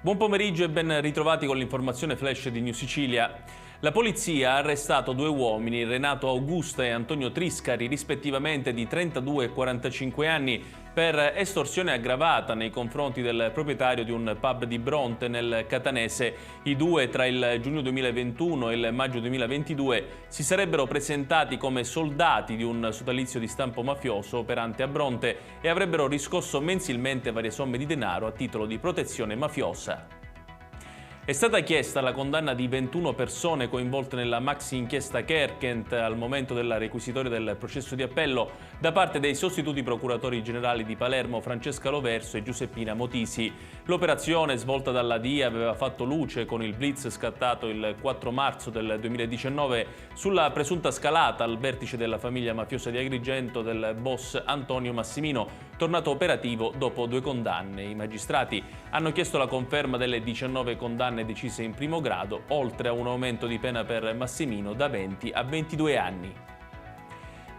Buon pomeriggio e ben ritrovati con l'informazione flash di New Sicilia. La polizia ha arrestato due uomini, Renato Augusta e Antonio Triscari, rispettivamente di 32 e 45 anni, per estorsione aggravata nei confronti del proprietario di un pub di Bronte nel Catanese. I due, tra il giugno 2021 e il maggio 2022, si sarebbero presentati come soldati di un sodalizio di stampo mafioso operante a Bronte e avrebbero riscosso mensilmente varie somme di denaro a titolo di protezione mafiosa. È stata chiesta la condanna di 21 persone coinvolte nella maxi inchiesta Kerkent al momento della requisitoria del processo di appello da parte dei sostituti procuratori generali di Palermo Francesca Loverso e Giuseppina Motisi. L'operazione svolta dalla DIA aveva fatto luce con il blitz scattato il 4 marzo del 2019 sulla presunta scalata al vertice della famiglia mafiosa di Agrigento del boss Antonio Massimino, tornato operativo dopo 2 condanne. I magistrati hanno chiesto la conferma delle 19 condanne decise in primo grado, oltre a un aumento di pena per Massimino da 20 a 22 anni.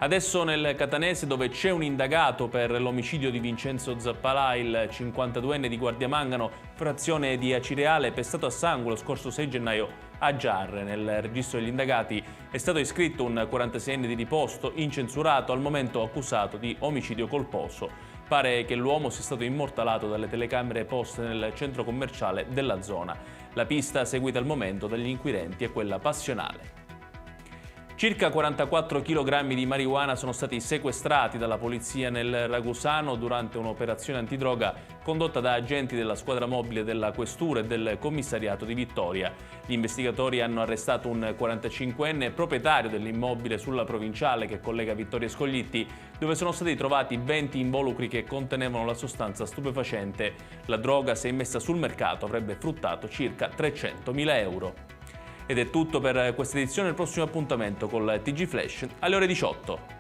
Adesso nel Catanese, dove c'è un indagato per l'omicidio di Vincenzo Zappalà, il 52enne di Guardiamangano, frazione di Acireale, pestato a sangue lo scorso 6 gennaio a Giarre. Nel registro degli indagati è stato iscritto un 46enne di riposto, incensurato, al momento accusato di omicidio colposo. Pare che l'uomo sia stato immortalato dalle telecamere poste nel centro commerciale della zona. La pista seguita al momento dagli inquirenti è quella passionale. Circa 44 kg di marijuana sono stati sequestrati dalla polizia nel Ragusano durante un'operazione antidroga condotta da agenti della squadra mobile della Questura e del Commissariato di Vittoria. Gli investigatori hanno arrestato un 45enne proprietario dell'immobile sulla Provinciale che collega Vittoria e Scoglitti, dove sono stati trovati 20 involucri che contenevano la sostanza stupefacente. La droga, se immessa sul mercato, avrebbe fruttato circa 300.000 euro. Ed è tutto per questa edizione. Il prossimo appuntamento col TG Flash alle ore 18.